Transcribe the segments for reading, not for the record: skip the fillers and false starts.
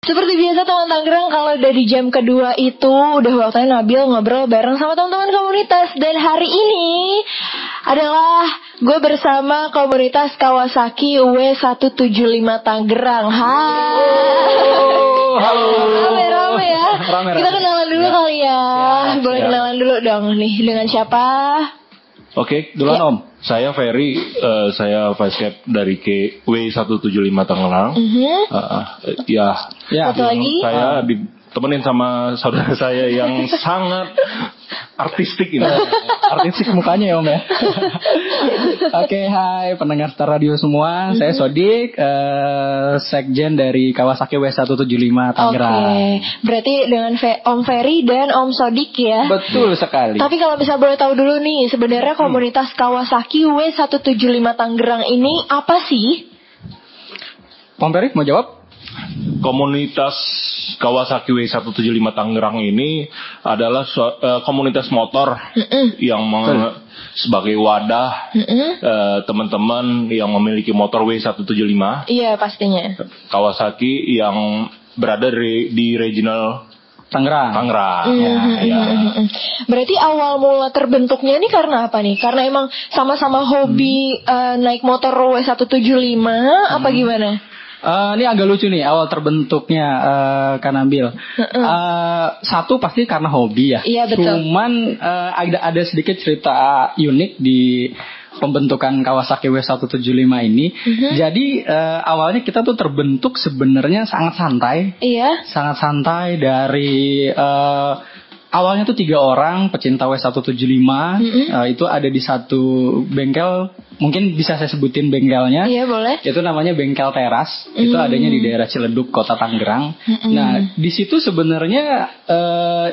Seperti biasa teman Tangerang, kalau udah di jam kedua itu udah waktunya Nabil ngobrol bareng sama teman-teman komunitas. Dan hari ini adalah gue bersama komunitas Kawasaki W175 Tangerang. Halo. Rame-rame ya. Rame-rame. Kita kenalan dulu kali ya. Boleh kenalan dulu dong nih, dengan siapa? Oke, duluan Om. Saya Ferry, saya vice cap dari W175 Tangerang. Ya. Satu lagi? Saya ditemenin sama saudara saya yang sangat artistik ini. Artistik mukanya ya Om ya. Oke, hai pendengar Star Radio semua. Saya Sodik, sekjen dari Kawasaki W175 Tangerang. Oke, berarti dengan Om Ferry dan Om Sodik ya. Betul sekali. Tapi kalau bisa boleh tahu dulu nih, sebenarnya komunitas Kawasaki W175 Tangerang ini apa sih? Om Ferry mau jawab? Komunitas Kawasaki W175 Tangerang ini adalah komunitas motor yang sebagai wadah teman-teman yang memiliki motor W175. Iya, pastinya. Kawasaki yang berada di regional Tangerang. Berarti awal mula terbentuknya ini karena apa nih? Karena emang sama-sama hobi naik motor W175 apa gimana? Ini agak lucu nih awal terbentuknya Kak Nabil. Satu pasti karena hobi ya. Iya, betul. Cuman ada sedikit cerita unik di pembentukan Kawasaki W175 ini. Jadi awalnya kita tuh terbentuk sebenarnya sangat santai. Iya. Sangat santai dari awalnya tuh 3 orang pecinta W175. Itu ada di satu bengkel. Mungkin bisa saya sebutin bengkelnya. Iya, boleh. Itu namanya Bengkel Teras. Itu adanya di daerah Ciledug, Kota Tangerang. Nah, di situ sebenarnya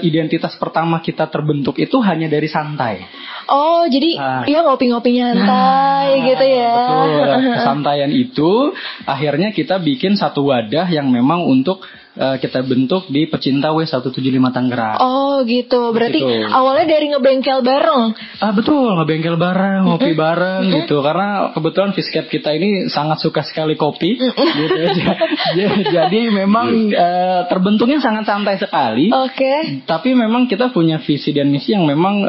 identitas pertama kita terbentuk itu hanya dari santai. Oh, jadi ya ngopi-ngopi nyantai gitu ya. Betul. Kesantaian itu akhirnya kita bikin satu wadah yang memang untuk kita bentuk di pecinta W175 Tangerang. Oh gitu, berarti awalnya dari ngebengkel bareng. Betul, ngebengkel bareng, ngopi bareng gitu. Karena kebetulan Fiskep kita ini sangat suka sekali kopi. Gitu. Jadi memang terbentuknya sangat santai sekali. Oke. Tapi memang kita punya visi dan misi yang memang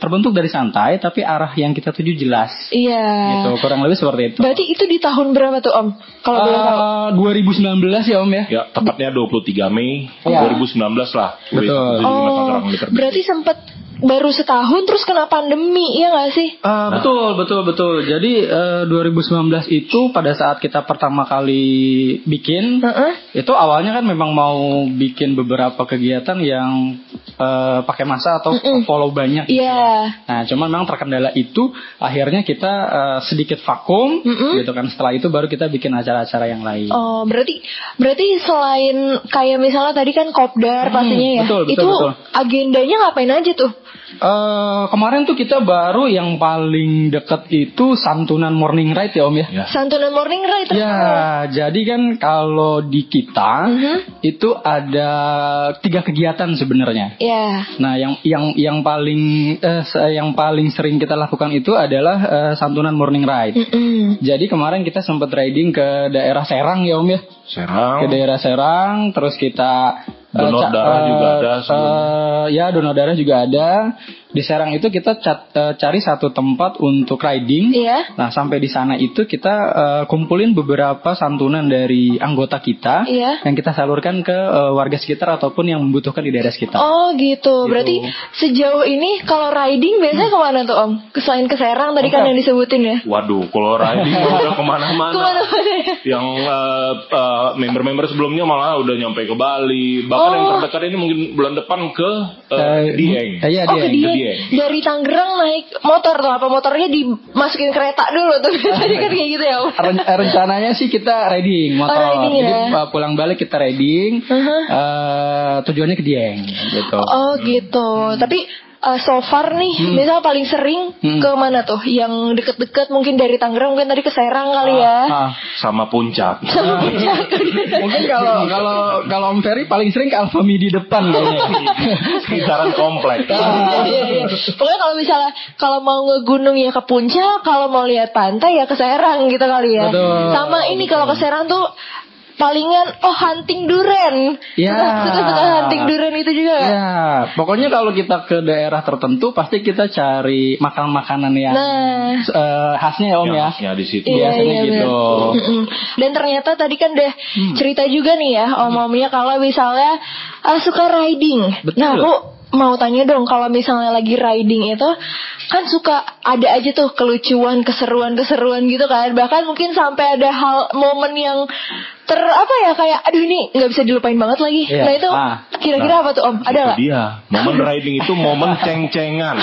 terbentuk dari santai, tapi arah yang kita tuju jelas. Iya. Gitu, kurang lebih seperti itu. Berarti itu di tahun berapa tuh Om? Kalau boleh tahu. 2019 ya Om ya. Ya, tepatnya 23 Mei 2019 lah. Betul. Oh, berarti sempat baru setahun terus kena pandemi, iya nggak sih? Betul. Jadi 2019 itu pada saat kita pertama kali bikin, itu awalnya kan memang mau bikin beberapa kegiatan yang pakai masa atau follow banyak. Iya. Nah, cuman memang terkendala itu, akhirnya kita sedikit vakum, gitu kan. Setelah itu baru kita bikin acara-acara yang lain. Oh, berarti selain kayak misalnya tadi kan kopdar pastinya ya. Betul. Agendanya ngapain aja tuh? Kemarin tuh kita baru yang paling deket itu santunan morning ride ya Om ya. Santunan morning ride. Ya, jadi kan kalau di kita itu ada 3 kegiatan sebenarnya. Ya. Nah, yang paling sering kita lakukan itu adalah santunan morning ride. Jadi kemarin kita sempat riding ke daerah Serang ya Om ya. Ke daerah Serang, terus kita donor darah juga ada. Donor darah juga ada. Di Serang itu kita cari satu tempat untuk riding. Iya. Nah, sampai di sana itu kita kumpulin beberapa santunan dari anggota kita yang kita salurkan ke warga sekitar ataupun yang membutuhkan di daerah sekitar. Oh gitu. Berarti sejauh ini kalau riding biasanya kemana tuh Om? Selain ke Serang tadi kan yang disebutin ya. Waduh, kalau riding udah kemana-mana. Yang member-member sebelumnya malah udah nyampe ke Bali. Bahkan yang terdekat ini mungkin bulan depan ke Dieng. Iya, ke Dieng. Dari Tangerang naik motor tuh, apa motornya dimasukin kereta dulu tuh? Tadi kan kayak gitu ya Om. Rencananya sih kita riding motor. Jadi pulang balik kita riding. Tujuannya ke Dieng gitu. Oh gitu. Tapi so far nih, misal paling sering ke mana tuh? Yang deket-deket mungkin dari Tangerang, mungkin tadi ke Serang kali ya. Sama Puncak. Mungkin kalau Om Ferry paling sering ke Alfamidi depan kayaknya. Sekitaran komplek. Pokoknya kalau misalnya kalau mau ngegunung ya ke Puncak, kalau mau lihat pantai ya ke Serang gitu kali ya. Betul. Sama ini kalau ke Serang tuh palingan hunting duren. Ya. Suka hunting duren itu juga gak? Ya, pokoknya kalau kita ke daerah tertentu pasti kita cari makanan yang khasnya ya Om ya. Khasnya di situ. Biasanya gitu. Dan ternyata tadi kan udah cerita juga nih ya Om-omnya kalau misalnya suka riding. Betul. Nah aku mau tanya dong, kalau misalnya lagi riding itu kan suka ada aja tuh kelucuan, keseruan gitu kan. Bahkan mungkin sampai ada momen yang kayak aduh ini nggak bisa dilupain banget lagi. Iya. Nah itu kira-kira apa tuh Om? Ada nggak? Dia momen riding itu momen ceng-cengan.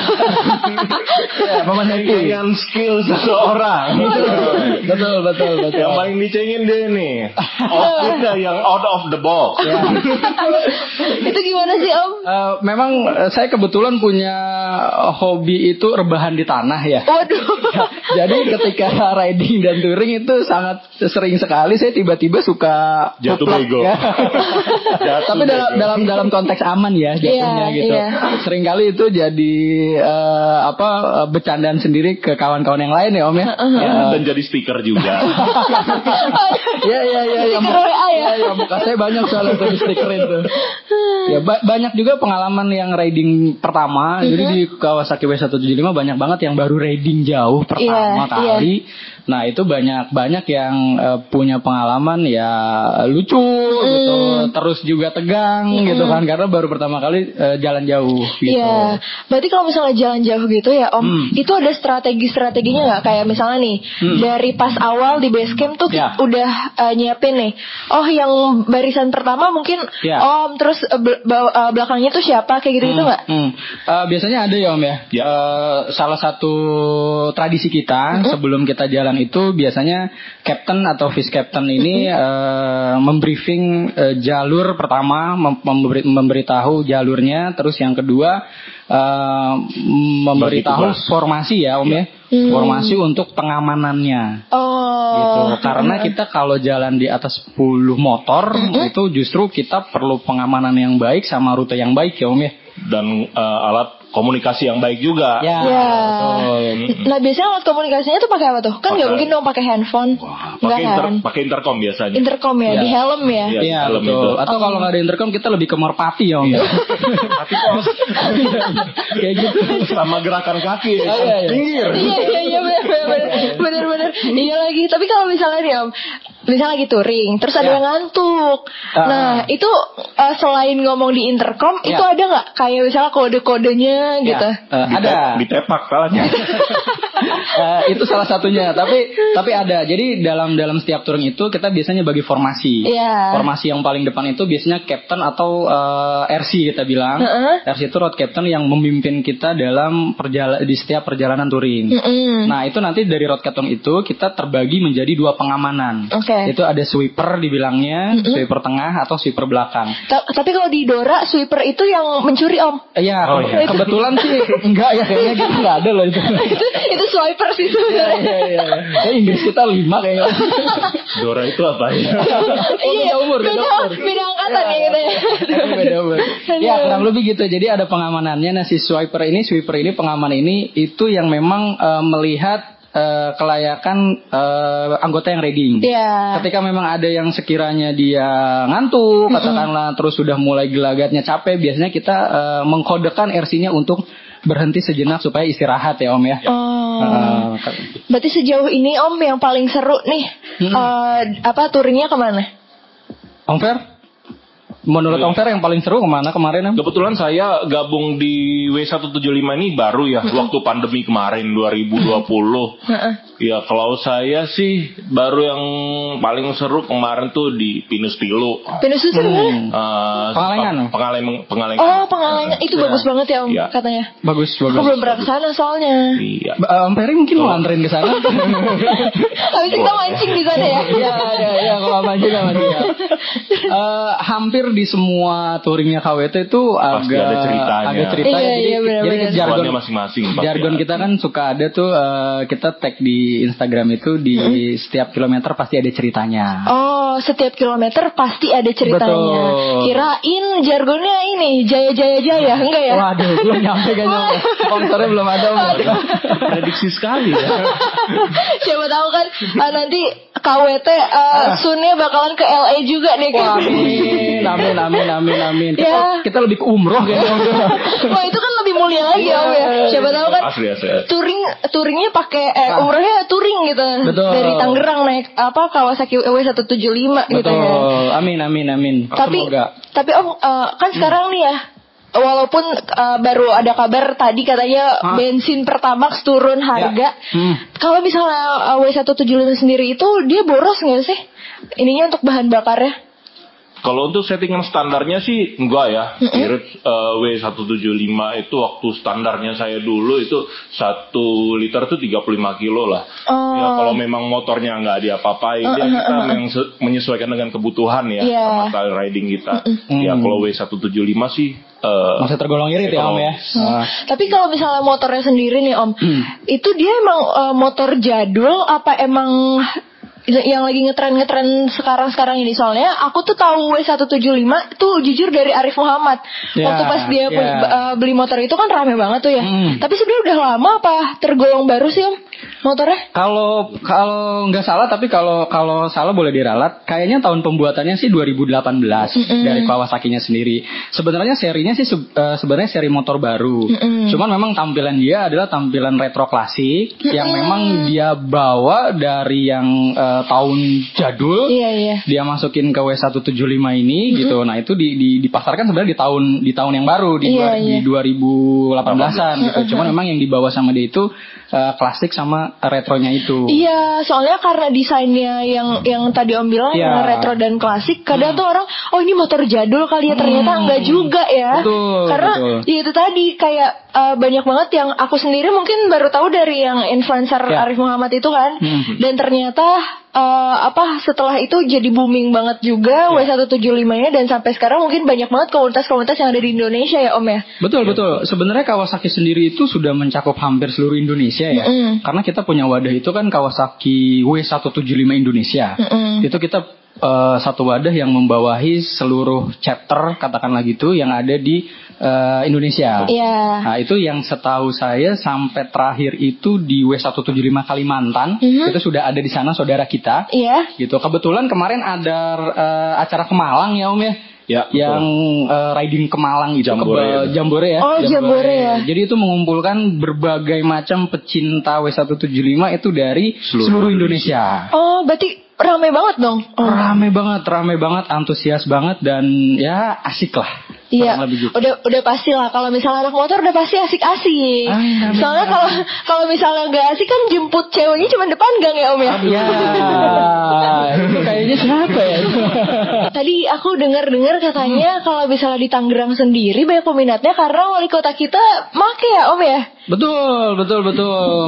Momen ceng-cengan skill seseorang. Betul. Yang paling dicengin dia nih. Outputnya yang out of the box. Ya. Itu gimana sih Om? Memang saya kebetulan punya hobi itu rebahan di tanah ya. Waduh. Jadi ketika riding dan touring itu sangat sering sekali saya tiba-tiba suka jatuh bego. Ya. Tapi dalam konteks aman ya jatuhnya gitu. Sering kali itu jadi bercandaan sendiri ke kawan-kawan yang lain ya Om ya. Dan jadi stiker juga. Ya, muka saya banyak soalnya tuh stiker itu. Ya banyak juga pengalaman yang riding pertama. Jadi di Kawasaki W175 banyak banget yang baru riding jauh pertama kali. Nah itu banyak yang punya pengalaman ya lucu gitu, terus juga tegang gitu kan, karena baru pertama kali jalan jauh gitu. Iya, berarti kalau misalnya jalan jauh gitu ya Om, itu ada strategi-strateginya nggak? Kayak misalnya nih dari pas awal di base camp tuh udah nyiapin nih, yang barisan pertama mungkin Om, terus belakangnya tuh siapa kayak gitu nggak? Biasanya ada ya Om ya. Salah satu tradisi kita sebelum kita jalan itu biasanya captain atau vice captain ini membriefing jalur pertama, memberitahu jalurnya, terus yang kedua memberitahu formasi ya Om ya, formasi untuk pengamanannya. Gitu. Karena kita kalau jalan di atas 10 motor itu justru kita perlu pengamanan yang baik sama rute yang baik ya Om ya. Dan alat komunikasi yang baik juga. Ya. Nah biasanya alat komunikasinya tuh pakai apa tuh? Kan nggak mungkin dong pakai handphone. Pakai intercom biasanya. Intercom ya, di helm ya. Iya betul. Atau kalau nggak ada intercom kita lebih ke merpati ya Om. Tapi kok kayak gitu. Sama gerakan kaki. Pinggir. Iya benar. Iya lagi. Tapi kalau misalnya nih Om, misalnya lagi touring, terus ada yang ngantuk. Nah itu selain ngomong di intercom, itu ada nggak kayak misalnya kode-kodenya gitu? Ada. Ditepak kalanya. Itu salah satunya. Tapi ada. Jadi dalam setiap touring itu kita biasanya bagi formasi. Formasi yang paling depan itu biasanya captain atau RC kita bilang. RC itu road captain yang memimpin kita dalam di setiap perjalanan touring. Nah itu nanti dari road captain itu kita terbagi menjadi 2 pengamanan. Itu ada sweeper dibilangnya, sweeper tengah atau sweeper belakang. Tapi kalau di Dora sweeper itu yang mencuri Om. Iya, kebetulan sih enggak ya, kayaknya kita enggak ada loh itu. Itu swiper sih sebenarnya. Iya. Inggris kita 5 kayaknya. Dora itu apa ya? Beda umur. Beda angkatan ya gitu ya. Beda umur. Ya kurang lebih gitu. Jadi ada pengamanannya. Nah si sweeper ini pengaman ini itu yang memang melihat kelayakan anggota yang riding. Ketika memang ada yang sekiranya dia ngantuk, katakanlah terus sudah mulai gelagatnya, capek, biasanya kita mengkodekan RC-nya untuk berhenti sejenak supaya istirahat ya Om ya. Berarti sejauh ini Om yang paling seru nih touringnya kemana? Om Fer? Menurut Om Fer yang paling seru kemana kemarin? Kebetulan saya gabung di W175 ini baru ya, waktu pandemi kemarin 2020. Ya kalau saya sih baru yang paling seru kemarin tuh di Pinus Tilu. Pinus itu Pengalengan. Pengalengan itu bagus banget ya Om katanya. Bagus. Aku belum pernah kesana soalnya. Iya. Om Ferry mungkin mau anterin ke sana. Habis kita mancing di sana ya. Iya kalau mancing ya. Hampir di semua touringnya KWT itu ada ceritanya. Iya, jadi jargon masing-masing. Jargon kita kan suka ada tuh kita tag di di Instagram itu di setiap kilometer pasti ada ceritanya. Oh, setiap kilometer pasti ada ceritanya. Betul. Kirain jargonnya ini jaya enggak ya? Waduh, belum nyampe kayaknya. Sponsornya belum ada. Prediksi sekali ya. Siapa tahu kan nanti KWT Sunnya bakalan ke LA juga nih kan. Amin. Ya. Kita lebih ke umroh kayaknya. Wah, itu kan lebih mulia lagi Om ya. Siapa tahu kan Asli. touringnya pakai umrohnya touring gitu. Betul. Dari Tangerang naik Kawasaki W175 gitu ya. Amin. Tapi Om kan sekarang nih ya, walaupun baru ada kabar tadi katanya bensin Pertamax turun harga. Kalau misalnya W175 sendiri itu dia boros nggak sih? Ininya untuk bahan bakarnya? Kalau untuk settingan standarnya sih enggak ya. Irit W175 itu waktu standarnya saya dulu itu 1 liter itu 35 kilo lah. Ya kalau memang motornya nggak diapa-apain, kita menyesuaikan dengan kebutuhan ya sama style riding kita. Ya kalau W175 sih masih tergolong irit ya Om ya. Tapi kalau misalnya motornya sendiri nih Om, itu dia emang motor jadul apa emang yang lagi ngetren sekarang ini? Soalnya aku tuh tahu W175 tuh jujur dari Arif Muhammad. Waktu pas dia beli motor itu kan rame banget tuh ya. Tapi sebenarnya udah lama apa tergolong baru sih Om motornya? Kalau nggak salah, tapi kalau salah boleh diralat. Kayaknya tahun pembuatannya sih 2018 dari Kawasaki-nya sendiri. Sebenarnya serinya sih sebenarnya seri motor baru. Cuman memang tampilan dia adalah tampilan retro klasik yang memang dia bawa dari yang tahun jadul, dia masukin ke W175 ini gitu. Nah itu dipasarkan sebenarnya di tahun yang baru di 2018an gitu. Cuman memang yang dibawa sama dia itu klasik sama retronya itu. Iya, soalnya karena desainnya yang tadi Om bilang retro dan klasik, kadang tuh orang ini motor jadul kali ya, ternyata enggak juga ya. Karena ya itu tadi kayak banyak banget yang aku sendiri mungkin baru tahu dari yang influencer Arif Muhammad itu kan. Dan ternyata setelah itu jadi booming banget juga W175-nya, dan sampai sekarang mungkin banyak banget komunitas-komunitas yang ada di Indonesia ya Om ya. Betul. Sebenarnya Kawasaki sendiri itu sudah mencakup hampir seluruh Indonesia ya. Karena kita punya wadah itu kan Kawasaki W175 Indonesia. Itu kita satu wadah yang membawahi seluruh chapter katakanlah gitu yang ada di Indonesia. Nah itu yang setahu saya sampai terakhir itu di W175 Kalimantan. Itu sudah ada di sana saudara kita. Gitu. Kebetulan kemarin ada acara ke Malang ya Om ya. Yang riding ke Malang itu Jambore ya. Jambore ya. Jadi itu mengumpulkan berbagai macam pecinta W175 itu dari seluruh Indonesia. Berarti rame banget dong. Rame banget, antusias banget, dan ya asik lah. Iya, udah pasti lah. Kalau misalnya anak motor udah pasti asik-asik. Soalnya kalau misalnya nggak asik kan jemput ceweknya cuma depan gang ya Om ya. Iya. Kayaknya siapa ya? Tadi aku dengar katanya kalau misalnya di Tangerang sendiri banyak peminatnya karena wali kota kita make ya Om ya. Betul.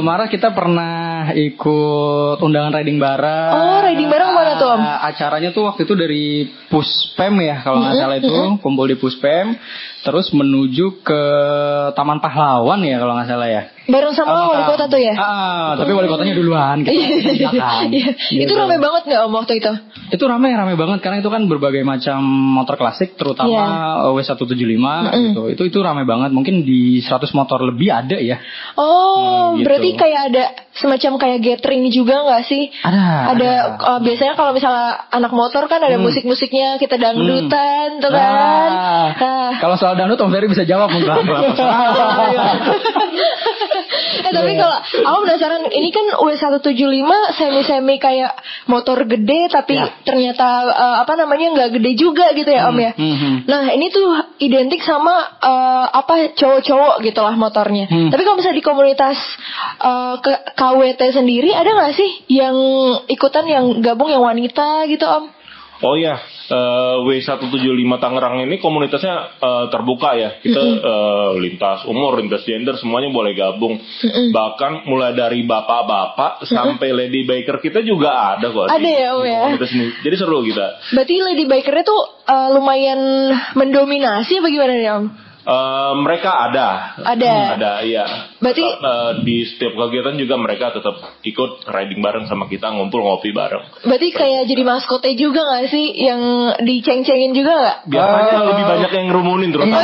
Marah kita pernah ikut undangan riding bareng. Riding bareng mana tuh Om? Acaranya tuh waktu itu dari Puspem ya kalau nggak salah itu, kumpul di Puspem. Terus menuju ke Taman Pahlawan ya kalau nggak salah ya. Bareng sama wali kota tuh ya? Tapi wali kotanya duluan. Gitu. Itu ramai banget nggak Om waktu itu? Itu ramai banget karena itu kan berbagai macam motor klasik, terutama W175 gitu. Itu ramai banget. Mungkin di 100 motor lebih ada ya. Gitu. Berarti kayak ada semacam kayak gathering juga nggak sih? Ada. Biasanya kalau misalnya anak motor kan ada musik-musiknya, kita dangdutan tuh kan. Kalau soal dangdut Om Ferry bisa jawab mungkin. Tapi kalau aku penasaran, ini kan W175 semi kayak motor gede tapi ternyata nggak gede juga gitu ya Om ya. Nah ini tuh identik sama cowok-cowok gitulah motornya. Tapi kalau misalnya di komunitas KWT sendiri ada nggak sih yang ikutan, yang gabung, yang wanita gitu Om? Oh ya, W175 Tangerang ini komunitasnya terbuka ya. Kita lintas umur, lintas gender, semuanya boleh gabung. Bahkan mulai dari bapak-bapak sampai lady biker kita juga ada kok. Ada ya Om ya. Jadi seru kita. Berarti lady bikernya tuh lumayan mendominasi apa gimana nih Om? Mereka ada, iya. Berarti di setiap kegiatan juga mereka tetap ikut riding bareng sama kita, ngumpul ngopi bareng. Berarti kayak jadi maskotnya juga nggak sih, yang diceng-cengin juga nggak? Biasanya lebih banyak yang ngerumunin terutama.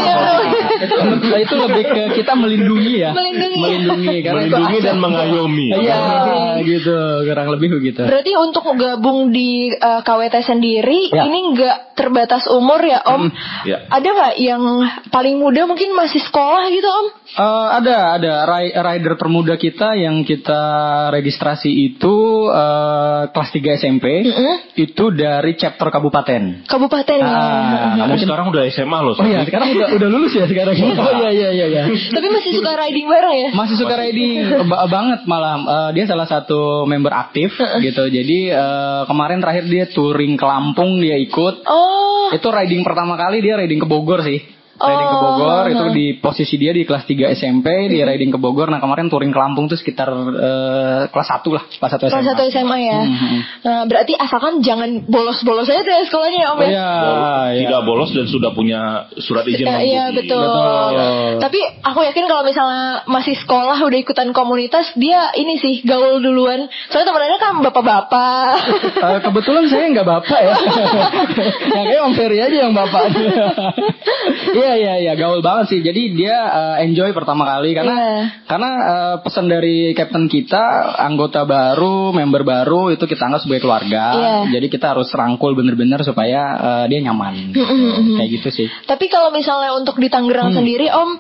Itu lebih ke kita melindungi ya. Melindungi dan mengayomi. Iya, gitu, kurang lebih begitu. Berarti untuk gabung di KWT sendiri, ini nggak terbatas umur ya Om? Ada nggak yang paling muda mungkin masih sekolah gitu Om? Ada rider termuda kita yang kita registrasi itu kelas 3 SMP. Itu dari chapter kabupaten. Tapi sekarang udah SMA loh. Oh iya, sekarang udah lulus ya sekarang. Oh iya. Tapi masih suka riding bareng ya? Masih suka riding banget malah. Dia salah satu member aktif gitu. Jadi kemarin terakhir dia touring ke Lampung, dia ikut. Itu riding pertama kali dia riding ke Bogor sih. Riding ke Bogor itu di posisi dia di kelas 3 SMP, dia riding ke Bogor. Nah kemarin touring ke Lampung tuh sekitar kelas 1 lah, kelas 1 SMA. Kelas 1 SMA ya. Nah, berarti asalkan jangan bolos-bolos aja tuh sekolahnya ya Om ya. Tidak bolos dan sudah punya surat izin mengikuti. Iya betul. Tapi aku yakin kalau misalnya masih sekolah udah ikutan komunitas, dia ini sih gaul duluan. Soalnya teman-temannya kan bapak-bapak. Kebetulan saya nggak bapak ya. Yang kayak Om Ferry aja yang bapak. Iya, gaul banget sih. Jadi dia enjoy pertama kali karena pesan dari kapten kita, anggota baru, member baru itu kita anggap sebagai keluarga. Jadi kita harus rangkul bener-bener supaya dia nyaman. Kayak gitu sih. Tapi kalau misalnya untuk di Tangerang sendiri Om,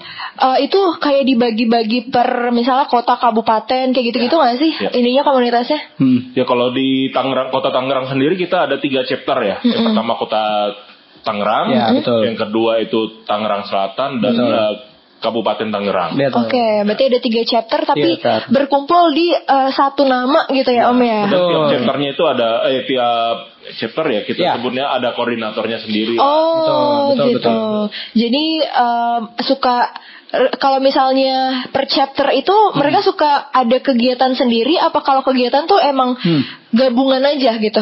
itu kayak dibagi-bagi per misalnya kota, kabupaten kayak gitu-gitu nggak sih? Ininya komunitasnya? Ya kalau di Tangerang, kota Tangerang sendiri kita ada 3 chapter ya. Yang pertama kota Tangerang, yang kedua itu Tangerang Selatan dan Kabupaten Tangerang. Oke, berarti ada 3 chapter tapi berkumpul di satu nama gitu ya Om ya. Tiap chapternya itu ada tiap chapter ya kita sebutnya ada koordinatornya sendiri. Betul. Jadi suka kalau misalnya per chapter itu mereka suka ada kegiatan sendiri, apa kalau kegiatan tuh emang gabungan aja gitu?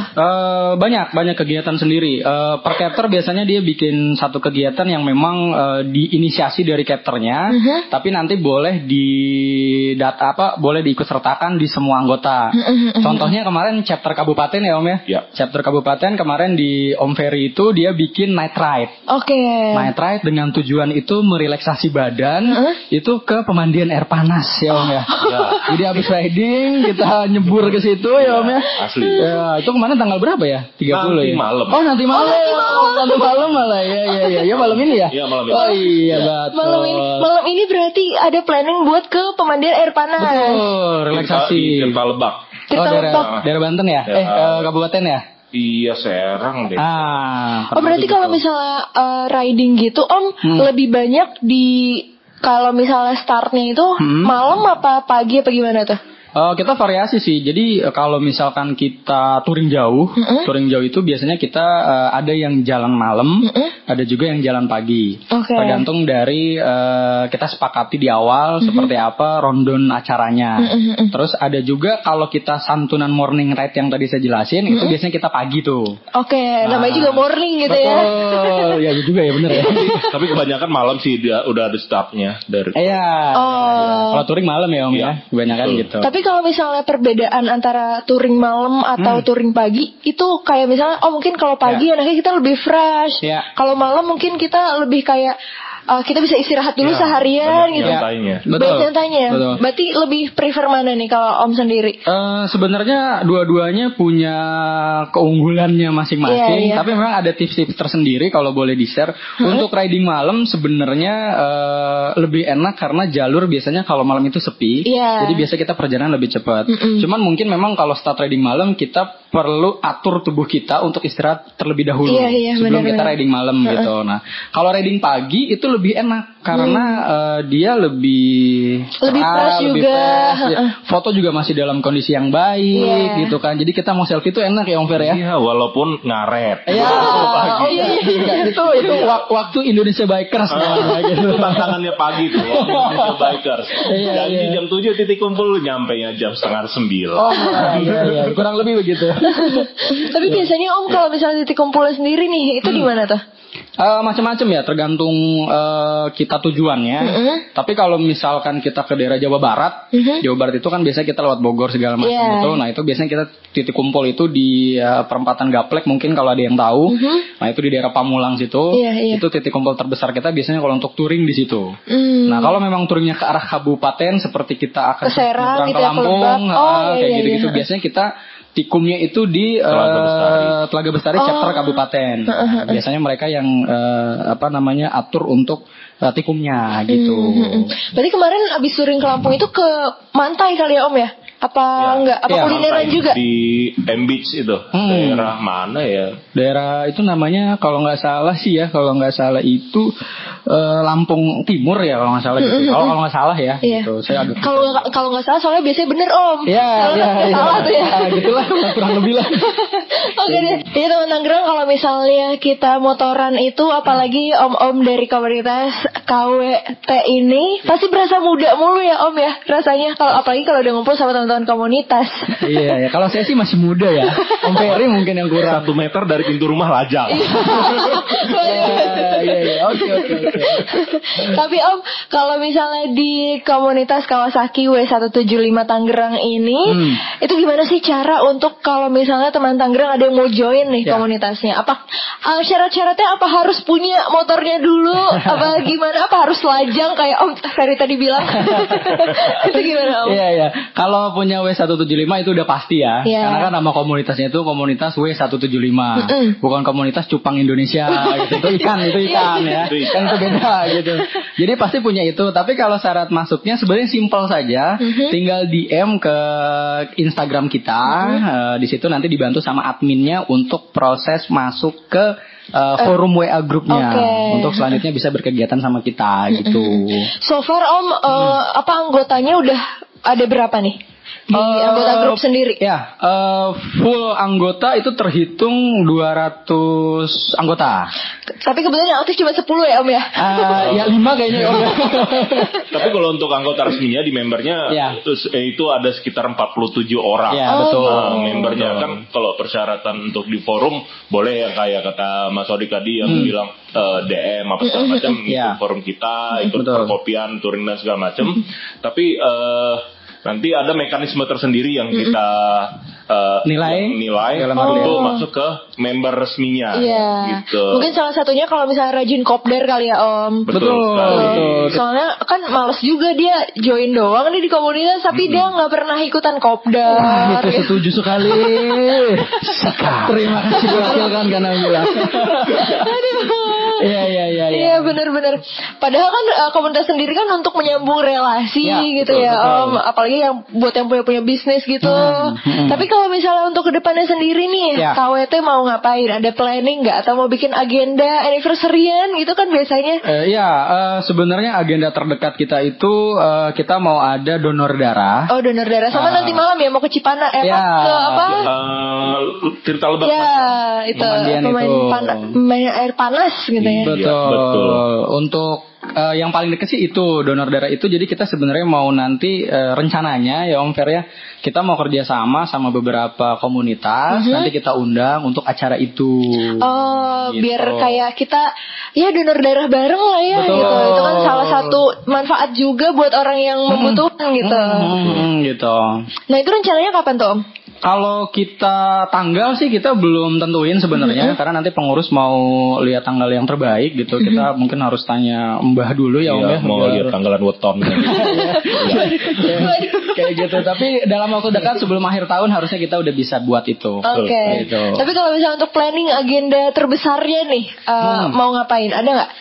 Banyak kegiatan sendiri. Per chapter biasanya dia bikin satu kegiatan yang memang diinisiasi dari chapternya, tapi nanti boleh boleh diikut sertakan di semua anggota. Contohnya kemarin chapter kabupaten ya Om ya. Chapter kabupaten kemarin di Om Ferry itu dia bikin night ride. Night ride dengan tujuan itu merelaksasi badan. Itu ke pemandian air panas ya Om ya. Jadi habis riding kita nyebur ke situ ya Om ya. Asli. Ya, itu kemarin tanggal berapa ya? 30 nanti ya. Malam. Nanti malam malah. Ya malam ini ya. Iya malam ini. Oh iya betul. Malam ini berarti ada planning buat ke pemandian air panas. Betul, relaksasi. Tirta Lebak. Daerah Banten ya? Kabupaten ya? Iya Serang deh. Berarti kalau misalnya riding gitu Om lebih banyak di kalau misalnya startnya itu malam apa pagi apa gimana tuh? Kita variasi sih. Jadi kalau misalkan kita touring jauh itu biasanya kita ada yang jalan malam, ada juga yang jalan pagi. Tergantung dari kita sepakati di awal seperti apa rundown acaranya. Terus ada juga kalau kita santunan morning ride yang tadi saya jelasin, itu biasanya kita pagi tuh. Namanya juga morning gitu ya. Ya juga ya bener ya. Tapi kebanyakan malam sih dia udah ada startnya dari. Kalau touring malam ya Om ya, kebanyakan gitu. Tapi kalau misalnya perbedaan antara touring malam atau touring pagi itu kayak misalnya mungkin kalau pagi anaknya kita lebih fresh. Kalau malam mungkin kita lebih kayak kita bisa istirahat dulu seharian gitu. Banyak santainya. Berarti lebih prefer mana nih kalau Om sendiri? Sebenarnya dua-duanya punya keunggulannya masing-masing. Tapi memang ada tips-tips tersendiri kalau boleh di-share. Untuk riding malam sebenarnya lebih enak karena jalur biasanya kalau malam itu sepi. Jadi biasa kita perjalanan lebih cepat. Cuman mungkin memang kalau start riding malam kita perlu atur tubuh kita untuk istirahat terlebih dahulu sebelum kita riding malam gitu. Nah, kalau riding pagi itu lebih enak karena dia lebih fresh juga. Foto juga masih dalam kondisi yang baik gitu kan. Jadi kita mau selfie itu enak ya Om Fer ya. Iya, walaupun ngaret. Itu waktu Indonesia Bikers gitu. Itu tantangannya pagi tuh Indonesia Bikers. Jadi jam 7 titik kumpul nyampe nya jam 8:30. Kurang lebih begitu. Tapi biasanya Om kalau misalnya titik kumpulnya sendiri nih itu di mana tuh? Macam-macam ya, tergantung kita tujuannya. Tapi kalau misalkan kita ke daerah Jawa Barat, Jawa Barat itu kan biasanya kita lewat Bogor segala macam gitu. Nah itu biasanya kita titik kumpul itu di perempatan Gaplek, mungkin kalau ada yang tahu. Nah itu di daerah Pamulang situ. Itu titik kumpul terbesar kita biasanya kalau untuk touring di situ. Nah kalau memang touringnya ke arah kabupaten, seperti kita akan Serang, ke Lampung, kayak gitu-gitu, biasanya kita tikumnya itu di Telaga Bestari chapter kabupaten. Biasanya mereka yang atur untuk tikumnya gitu. Berarti kemarin abis touring ke Lampung itu ke Mantai kali ya Om ya? Apa enggak? Apa kulineran juga? Di M Beach itu. Daerah mana ya? Daerah itu namanya kalau nggak salah sih ya, kalau nggak salah itu Lampung Timur ya kalau nggak salah gitu. Kalau nggak salah ya gitu. Saya agak kalau nggak salah soalnya biasanya bener Om. Salah tuh ya. Gitulah kurang lebih lah. Oke deh. Jadi teman Tangerang, kalau misalnya kita motoran itu, apalagi om-om dari komunitas KWT ini pasti berasa muda mulu ya Om ya rasanya, apalagi kalau udah ngumpul sama teman-teman komunitas. Iya ya, kalau saya sih masih muda ya. Om Ferry mungkin yang kurang. 1 meter dari pintu rumah lajang. Iya. Oke. Tapi Om, kalau misalnya di komunitas Kawasaki W175 Tangerang ini, itu gimana sih cara untuk kalau misalnya teman Tangerang ada yang mau join nih komunitasnya? Apa syarat-syaratnya, apa harus punya motornya dulu? Apa gimana? Apa harus lajang kayak Om Ferry tadi bilang? Itu gimana Om? Iya. Kalau punya W175 itu udah pasti ya. Karena kan nama komunitasnya itu komunitas W175. Bukan komunitas cupang Indonesia gitu. Itu ikan ya. Kan itu beda gitu. Jadi pasti punya itu. Tapi kalau syarat masuknya sebenarnya simpel saja. Tinggal DM ke Instagram kita. Di situ nanti dibantu sama adminnya untuk proses masuk ke forum WA grupnya. Untuk selanjutnya bisa berkegiatan sama kita gitu. So far Om, apa anggotanya udah ada berapa nih? Di anggota grup sendiri? Ya, full anggota itu terhitung 200 anggota. Tapi kebetulan yang aktif cuma 10 ya Om ya? Ya 5 kayaknya Om. Tapi kalau untuk anggota resminya di membernya itu ada sekitar 47 orang. Betul. Membernya kan kalau persyaratan untuk di forum boleh ya, kayak kata Mas Odik tadi yang bilang DM apa segala macam, ikut forum kita, ikut perkopian, touring dan segala macam. Tapi nanti ada mekanisme tersendiri yang kita nilai untuk masuk ke member resminya. Gitu. Mungkin salah satunya kalau misalnya rajin kopdar kali ya Om. Betul. Soalnya kan males juga dia join doang nih di komunitas, tapi dia nggak pernah ikutan kopdar. Itu setuju sekali. Terima kasih wakil kan karena bilang. Iya benar-benar. Padahal kan komunitas sendiri kan untuk menyambung relasi gitu ya Om. Apalagi yang buat yang punya bisnis gitu. Tapi kalau misalnya untuk kedepannya sendiri nih, KWT mau ngapain? Ada planning nggak? Atau mau bikin agenda anniversary-an gitu kan biasanya? Sebenarnya agenda terdekat kita itu kita mau ada donor darah. Oh, donor darah. Sama nanti malam ya mau ke Cipana ke apa? Tirta Lebak. Itu pemain air panas gitu ya. Betul. Untuk yang paling dekat sih itu donor darah itu. Jadi kita sebenarnya mau nanti rencananya ya Om Fer ya, kita mau kerjasama sama beberapa komunitas. Nanti kita undang untuk acara itu. Gitu. Biar kayak kita donor darah bareng lah ya. Gitu. Itu kan salah satu manfaat juga buat orang yang membutuhkan gitu. Gitu. Nah itu rencananya kapan tuh Om? Kalau kita tanggal sih kita belum tentuin sebenarnya, karena nanti pengurus mau lihat tanggal yang terbaik gitu. Kita mungkin harus tanya Mbah dulu ya Om ya. Mau lihat tanggalan weton. Kayak gitu. Tapi dalam waktu dekat sebelum akhir tahun harusnya kita udah bisa buat itu. Gitu. Tapi kalau misalnya untuk planning agenda terbesarnya nih, mau ngapain? Ada nggak?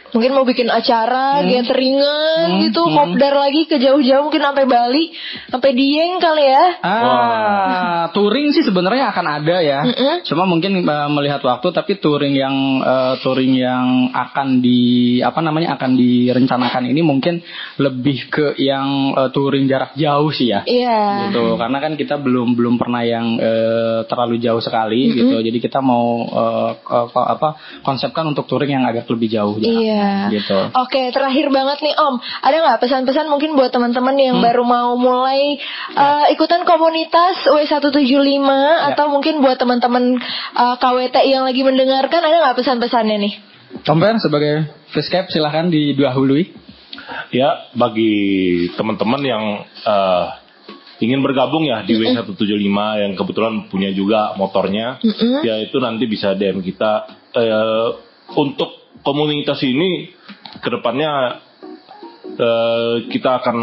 Mungkin mau bikin acara, gatheringan gitu, kopdar lagi ke jauh-jauh, mungkin sampai Bali, sampai Dieng kali ya. Touring sih sebenarnya akan ada ya. Cuma mungkin melihat waktu, tapi touring yang akan akan direncanakan ini mungkin lebih ke yang touring jarak jauh sih ya. Gitu. Karena kan kita belum pernah yang terlalu jauh sekali gitu. Jadi kita mau konsepkan untuk touring yang agak lebih jauh ya. Gitu. Oke, terakhir banget nih Om, ada nggak pesan-pesan mungkin buat teman-teman yang baru mau mulai ikutan komunitas W175 atau mungkin buat teman-teman KWT yang lagi mendengarkan, ada nggak pesan-pesannya nih? Tomper sebagai Facecap silahkan didahului. Ya, bagi teman-teman yang ingin bergabung ya di W175 yang kebetulan punya juga motornya, ya itu nanti bisa DM kita. Untuk komunitas ini kedepannya kita akan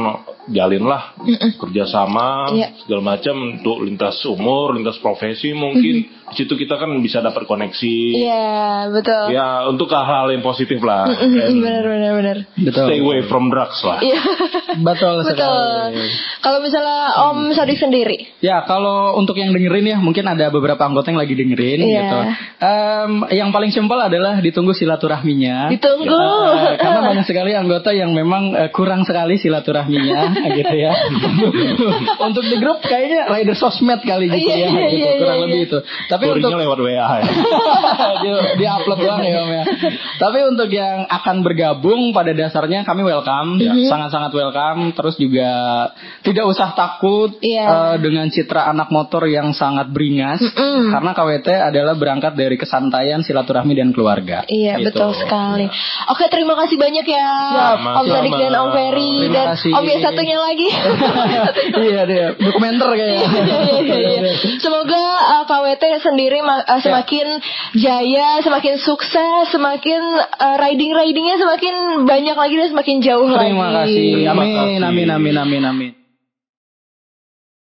jalinlah kerjasama segala macam untuk lintas umur, lintas profesi mungkin. Di situ kita kan bisa dapat koneksi. Iya, betul. Ya, untuk hal-hal yang positif lah. Benar. Stay away from drugs lah. Iya. Betul sekali. Kalau misalnya Om Sodik sendiri? Ya, kalau untuk yang dengerin ya, mungkin ada beberapa anggota yang lagi dengerin gitu. Yang paling simpel adalah ditunggu silaturahminya. Ditunggu. Karena banyak sekali anggota yang memang kurang sekali silaturahminya gitu ya. Untuk di grup kayaknya rider sosmed kali gitu ya, gitu, kurang lebih itu. Tapi untuk lewat WA ya. Di upload doang ya Om ya. Tapi untuk yang akan bergabung pada dasarnya kami welcome, sangat-sangat welcome. Terus juga tidak usah takut dengan citra anak motor yang sangat beringas, karena KWT adalah berangkat dari kesantaian, silaturahmi dan keluarga. Iya, gitu. Betul sekali. Oke, terima kasih banyak ya Om Sodik dan Om Ferry dan Om yang satunya lagi. Iya dia, dokumenter kayaknya. Iya. Semoga KWT sendiri semakin jaya, semakin sukses, semakin riding-ridingnya semakin banyak lagi dan semakin jauh lagi. Terima kasih. Amin.